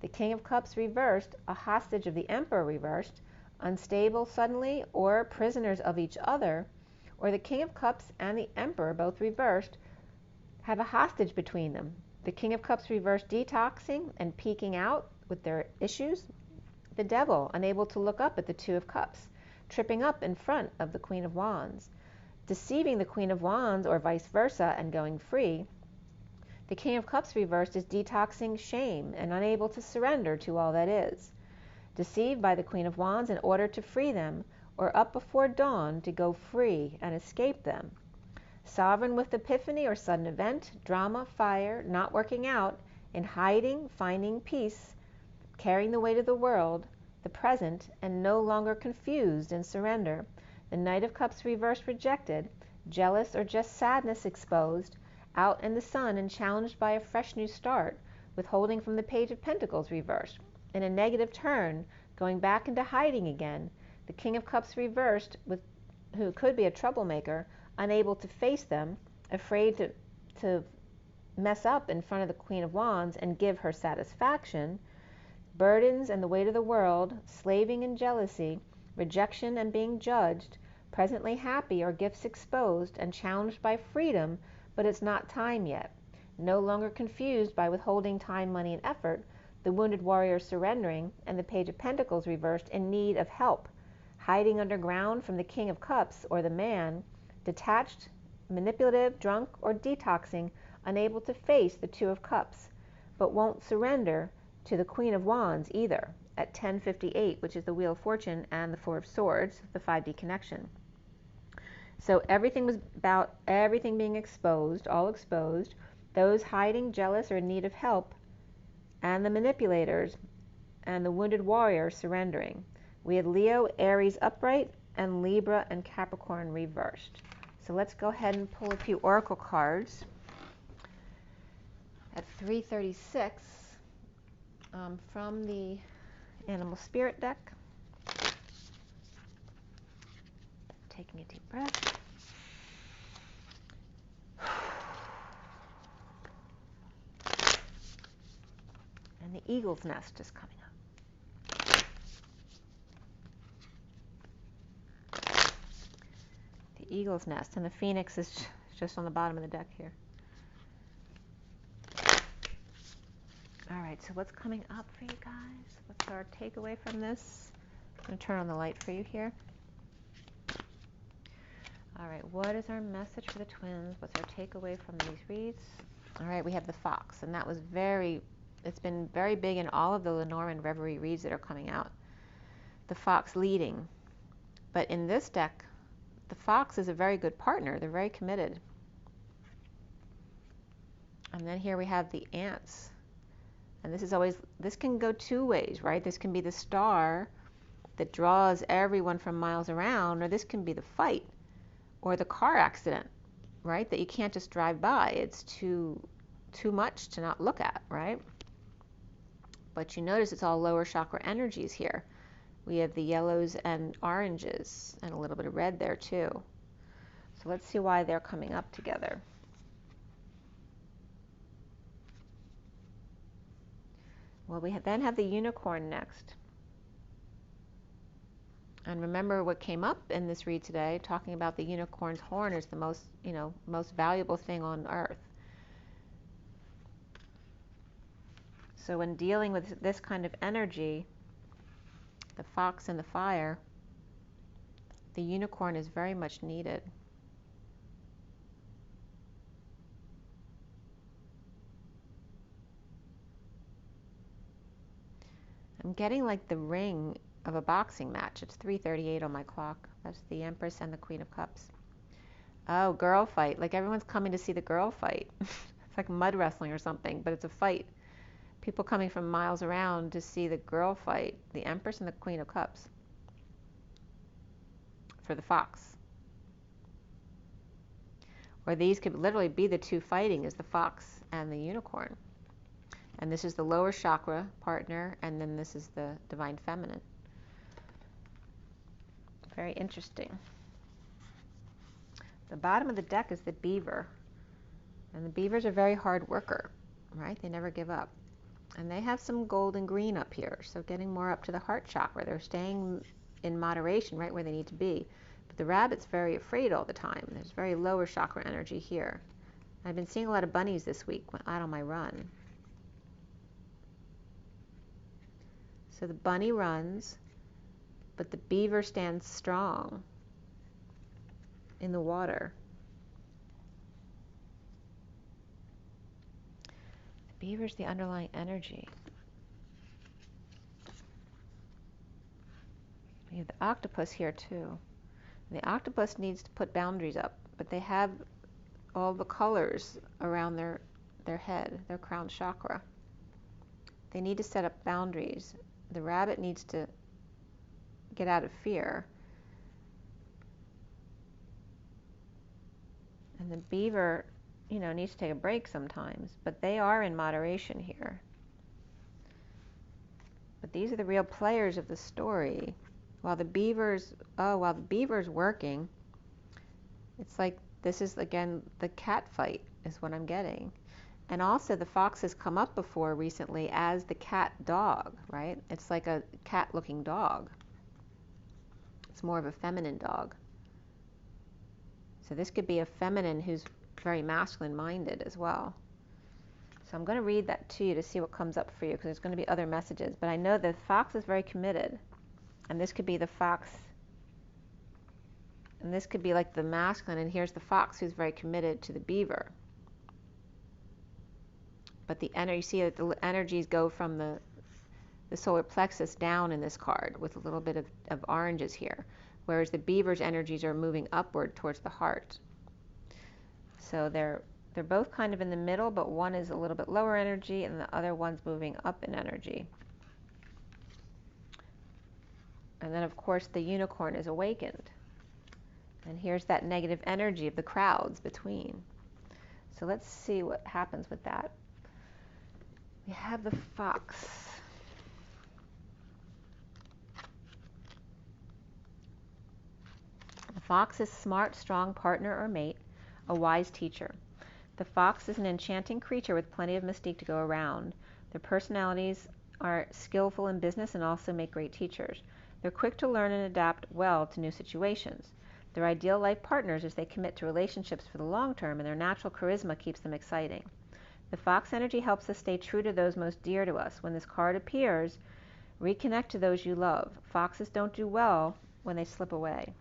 The King of Cups reversed, a hostage of the Emperor reversed, unstable suddenly, or prisoners of each other, or the King of Cups and the Emperor both reversed, have a hostage between them. The King of Cups reversed, detoxing and peeking out with their issues. The Devil, unable to look up at the Two of Cups, tripping up in front of the Queen of Wands, deceiving the Queen of Wands or vice versa and going free. The King of Cups reversed is detoxing shame and unable to surrender to all that is. Deceived by the Queen of Wands in order to free them, or up before dawn to go free and escape them. Sovereign with epiphany or sudden event, drama, fire, not working out, in hiding, finding peace, carrying the weight of the world, the present, and no longer confused in surrender. The Knight of Cups reversed, rejected, jealous or just sadness exposed, out in the sun and challenged by a fresh new start, withholding from the Page of Pentacles reversed. In a negative turn, going back into hiding again. The King of Cups reversed, who could be a troublemaker, unable to face them, afraid to mess up in front of the Queen of Wands and give her satisfaction. Burdens and the weight of the world, slaving and jealousy, rejection and being judged, presently happy or gifts exposed and challenged by freedom, but it's not time yet. No longer confused by withholding time, money, and effort, the wounded warrior surrendering, and the Page of Pentacles reversed in need of help, hiding underground from the King of Cups or the man, detached, manipulative, drunk, or detoxing, unable to face the Two of Cups, but won't surrender to the Queen of Wands either, at 10:58, which is the Wheel of Fortune and the Four of Swords, the 5D connection. So everything was about everything being exposed, all exposed, those hiding, jealous, or in need of help, and the manipulators, and the wounded warrior surrendering. We had Leo, Aries upright, and Libra and Capricorn reversed. So let's go ahead and pull a few oracle cards. At 336, from the Animal Spirit deck. Taking a deep breath. And the Eagle's Nest is coming up. The Eagle's Nest, and the Phoenix is just on the bottom of the deck here. All right, so what's coming up for you guys? What's our takeaway from this? I'm going to turn on the light for you here. All right, what is our message for the twins? What's our takeaway from these reads? All right, we have the Fox, and that was it's been very big in all of the Lenormand Reverie reads that are coming out. The Fox leading. But in this deck, the Fox is a very good partner. They're very committed. And then here we have the Ants. And this can go two ways, right? This can be the star that draws everyone from miles around, or this can be the fight or the car accident, right? That you can't just drive by. It's too much to not look at, right? But you notice it's all lower chakra energies here. We have the yellows and oranges and a little bit of red there too. So let's see why they're coming up together. Well, we then have the Unicorn next. And remember what came up in this read today, talking about the unicorn's horn is the most valuable thing on earth. So when dealing with this kind of energy, the fox and the fire, the unicorn is very much needed. I'm getting like the ring of a boxing match. It's 3:38 on my clock. That's the Empress and the Queen of Cups. Oh, girl fight. Like everyone's coming to see the girl fight. It's like mud wrestling or something, but it's a fight. People coming from miles around to see the girl fight, the Empress and the Queen of Cups. For the fox. Or these could literally be the two fighting, is the fox and the unicorn. And this is the lower chakra partner, and then this is the divine feminine. Very interesting. The bottom of the deck is the beaver. And the beavers are very hard worker, right? They never give up. And they have some gold and green up here, so getting more up to the heart chakra. They're staying in moderation, right where they need to be. But the rabbit's very afraid all the time. There's very lower chakra energy here. I've been seeing a lot of bunnies this week out on my run. So the bunny runs, but the beaver stands strong in the water. The beaver's the underlying energy. We have the octopus here too. And the octopus needs to put boundaries up, but they have all the colors around their head, their crown chakra. They need to set up boundaries. The rabbit needs to get out of fear. And the beaver, needs to take a break sometimes, but they are in moderation here. But these are the real players of the story. While the beaver's working, it's like this is again the cat fight is what I'm getting. And also the fox has come up before recently as the cat dog, right? It's like a cat looking dog. It's more of a feminine dog. So this could be a feminine who's very masculine minded as well. So I'm going to read that to you to see what comes up for you, because there's going to be other messages. But I know the fox is very committed. And this could be the fox. And this could be like the masculine. And here's the fox who's very committed to the beaver. But the energy, you see that the energies go from the solar plexus down in this card with a little bit of oranges here. Whereas the beaver's energies are moving upward towards the heart. So they're both kind of in the middle, but one is a little bit lower energy and the other one's moving up in energy. And then of course the unicorn is awakened. And here's that negative energy of the crowds between. So let's see what happens with that. We have the fox. The fox is smart, strong partner or mate, a wise teacher. The fox is an enchanting creature with plenty of mystique to go around. Their personalities are skillful in business and also make great teachers. They're quick to learn and adapt well to new situations. They're ideal life partners as they commit to relationships for the long term, and their natural charisma keeps them exciting. The fox energy helps us stay true to those most dear to us. When this card appears, reconnect to those you love. Foxes don't do well when they slip away.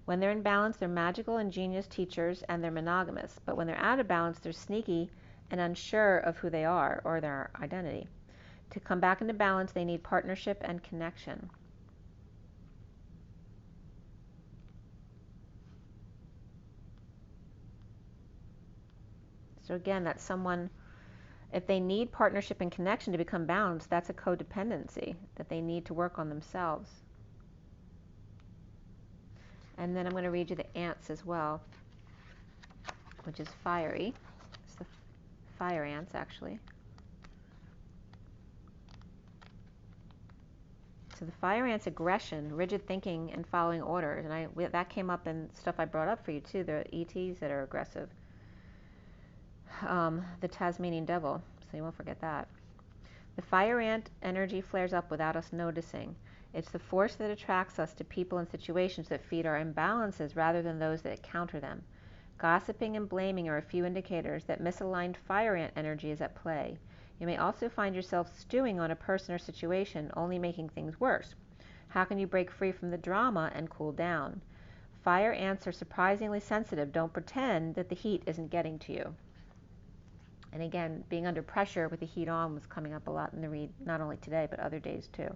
When they're in balance, they're magical, ingenious teachers, and they're monogamous. But when they're out of balance, they're sneaky and unsure of who they are or their identity. To come back into balance, they need partnership and connection. So again, that's someone, if they need partnership and connection to become balanced, that's a codependency that they need to work on themselves. And then I'm going to read you the ants as well, which is fiery. It's the fire ants, actually. So the fire ant's aggression, rigid thinking, and following orders. And that came up in stuff I brought up for you, too, the ETs that are aggressive. The Tasmanian devil, so you won't forget that. The fire ant energy flares up without us noticing. It's the force that attracts us to people and situations that feed our imbalances rather than those that counter them. Gossiping and blaming are a few indicators that misaligned fire ant energy is at play. You may also find yourself stewing on a person or situation, only making things worse. How can you break free from the drama and cool down? Fire ants are surprisingly sensitive. Don't pretend that the heat isn't getting to you. And again, being under pressure with the heat on was coming up a lot in the read, not only today, but other days too.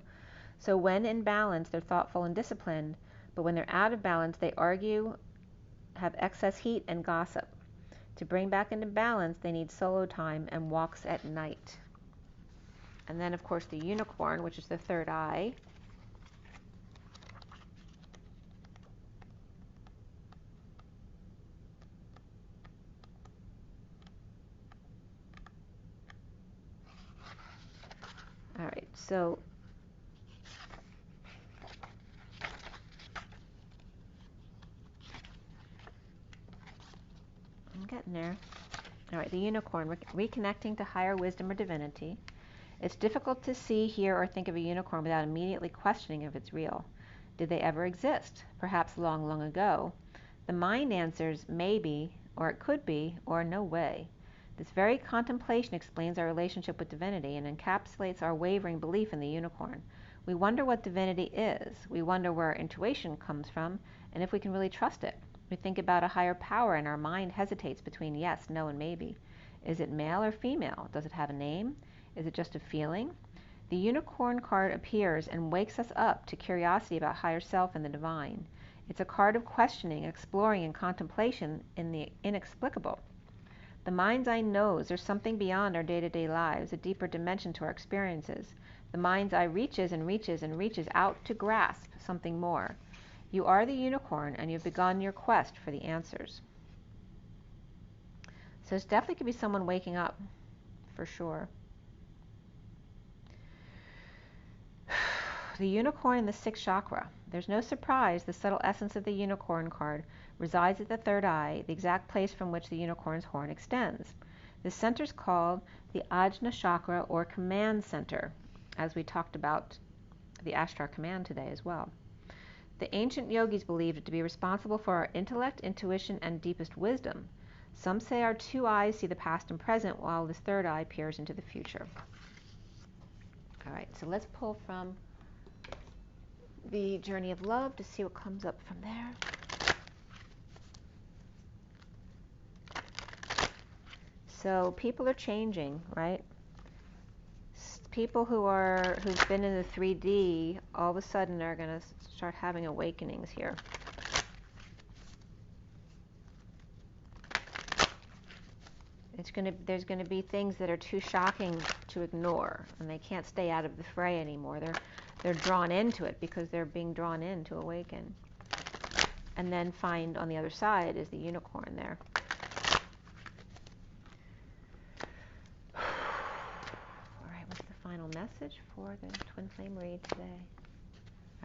So when in balance, they're thoughtful and disciplined, but when they're out of balance, they argue, have excess heat, and gossip. To bring back into balance, they need solo time and walks at night. And then, of course, the unicorn, which is the third eye. So I'm getting there. All right, the unicorn, reconnecting to higher wisdom or divinity. It's difficult to see, hear, or think of a unicorn without immediately questioning if it's real. Did they ever exist? Perhaps long, long ago. The mind answers maybe, or it could be, or no way. This very contemplation explains our relationship with divinity and encapsulates our wavering belief in the unicorn. We wonder what divinity is. We wonder where our intuition comes from and if we can really trust it. We think about a higher power and our mind hesitates between yes, no, and maybe. Is it male or female? Does it have a name? Is it just a feeling? The unicorn card appears and wakes us up to curiosity about higher self and the divine. It's a card of questioning, exploring, and contemplation in the inexplicable. The mind's eye knows there's something beyond our day-to-day lives, a deeper dimension to our experiences. The mind's eye reaches and reaches and reaches out to grasp something more. You are the unicorn, and you've begun your quest for the answers. So it's definitely could be someone waking up, for sure. The unicorn in the sixth chakra. There's no surprise the subtle essence of the unicorn card resides at the third eye, the exact place from which the unicorn's horn extends. This center is called the Ajna chakra, or command center, as we talked about the Ashtar command today as well. The ancient yogis believed it to be responsible for our intellect, intuition, and deepest wisdom. Some say our two eyes see the past and present, while this third eye peers into the future. All right, so let's pull from the Journey of Love to see what comes up from there. So people are changing, right? People who've been in the 3D all of a sudden are going to start having awakenings here. There's going to be things that are too shocking to ignore, and they can't stay out of the fray anymore. They're drawn into it because they're being drawn in to awaken. And then find on the other side is the unicorn there. All right, what's the final message for the Twin Flame read today?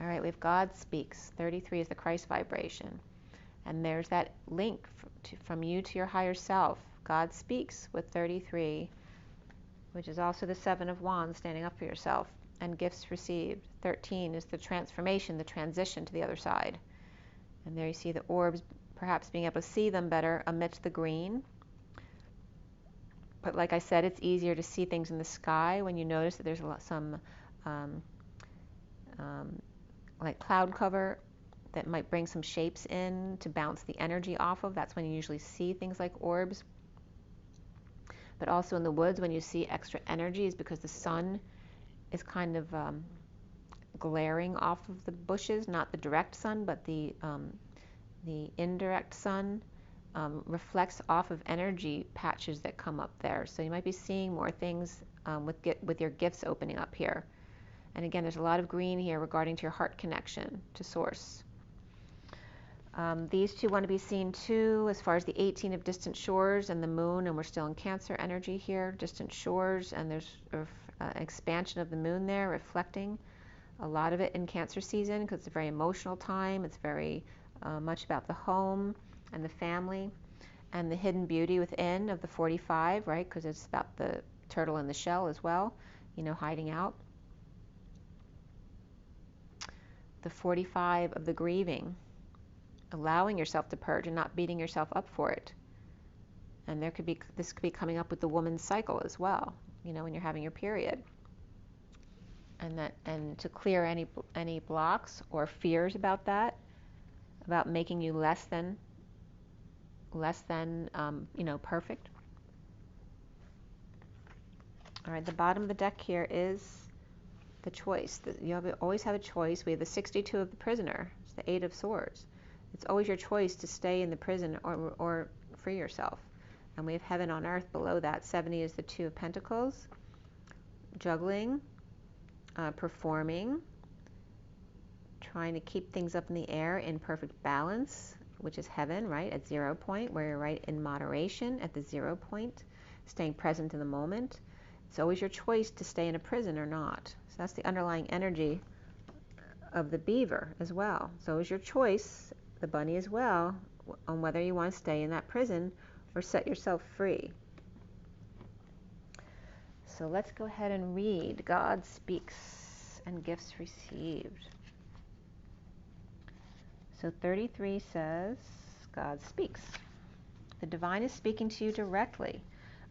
All right, we have God Speaks. 33 is the Christ vibration. And there's that link from you to your higher self. God Speaks with 33, which is also the 7 of Wands, standing up for yourself. And gifts received. 13 is the transformation, the transition to the other side. And there you see the orbs, perhaps being able to see them better amidst the green. But like I said, it's easier to see things in the sky when you notice that there's some like cloud cover that might bring some shapes in to bounce the energy off of. That's when you usually see things like orbs. But also in the woods, when you see extra energy, is because the sun is kind of glaring off of the bushes, not the direct sun, but the indirect sun reflects off of energy patches that come up there. So you might be seeing more things with your gifts opening up here. And again, there's a lot of green here regarding to your heart connection to source. These two want to be seen too, as far as the 18 of distant shores and the moon, and we're still in Cancer energy here, distant shores, and there's expansion of the moon there, reflecting a lot of it in Cancer season, because it's a very emotional time. It's very much about the home and the family and the hidden beauty within of the 45, right? Because it's about the turtle in the shell as well, hiding out. The 45 of the grieving, allowing yourself to purge and not beating yourself up for it. And this could be coming up with the woman's cycle as well, when you're having your period. And to clear any blocks or fears about that, about making you less than perfect. All right, the bottom of the deck here is the choice. You always have a choice. We have the 62 of the prisoner. It's the 8 of swords. It's always your choice to stay in the prison or free yourself. And we have heaven on earth below that. 70 is the 2 of pentacles. Juggling, performing, trying to keep things up in the air in perfect balance, which is heaven, right? At 0 point, where you're right in moderation at the 0 point, staying present in the moment. It's always your choice to stay in a prison or not. So that's the underlying energy of the beaver as well. So it's your choice, the bunny as well, on whether you want to stay in that prison or set yourself free. So let's go ahead and read God Speaks and Gifts Received. So 33 says, God speaks. The divine is speaking to you directly.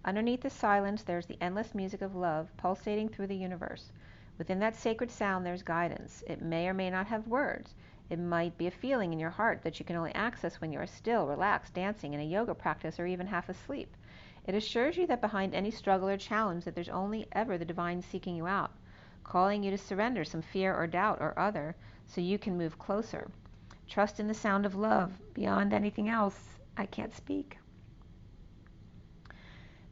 Underneath the silence, there's the endless music of love pulsating through the universe. Within that sacred sound, there's guidance. It may or may not have words. It might be a feeling in your heart that you can only access when you are still, relaxed, dancing in a yoga practice, or even half asleep. It assures you that behind any struggle or challenge that there's only ever the divine seeking you out, calling you to surrender some fear or doubt or other so you can move closer. Trust in the sound of love. Beyond anything else, I can't speak.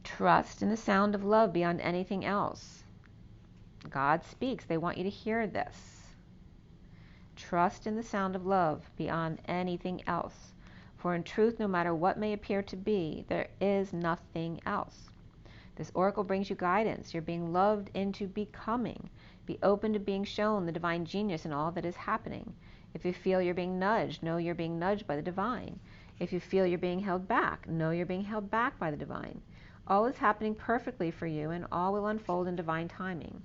Trust in the sound of love beyond anything else. God speaks. They want you to hear this. Trust in the sound of love beyond anything else. For in truth, no matter what may appear to be, there is nothing else. This oracle brings you guidance. You're being loved into becoming. Be open to being shown the divine genius in all that is happening. If you feel you're being nudged, know you're being nudged by the divine. If you feel you're being held back, know you're being held back by the divine. All is happening perfectly for you, and all will unfold in divine timing.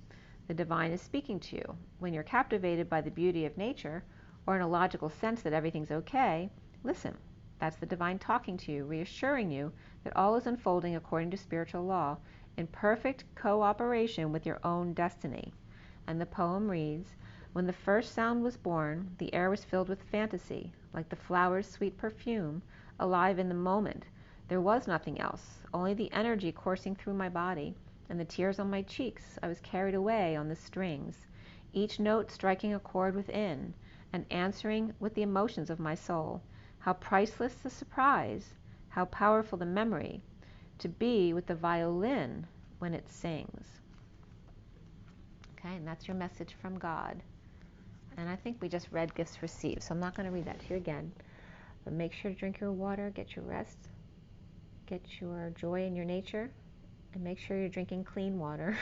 The divine is speaking to you. When you're captivated by the beauty of nature, or in a logical sense that everything's okay, listen. That's the divine talking to you, reassuring you that all is unfolding according to spiritual law, in perfect cooperation with your own destiny. And the poem reads, when the first sound was born, the air was filled with fantasy, like the flower's sweet perfume, alive in the moment. There was nothing else, only the energy coursing through my body, and the tears on my cheeks. I was carried away on the strings, each note striking a chord within, and answering with the emotions of my soul. How priceless the surprise, how powerful the memory, to be with the violin when it sings. Okay, and that's your message from God. And I think we just read Gifts Received, so I'm not going to read that to you again. But make sure to drink your water, get your rest, get your joy in your nature, and make sure you're drinking clean water.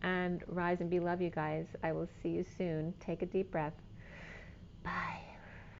And rise and be love, you guys. I will see you soon. Take a deep breath. Bye.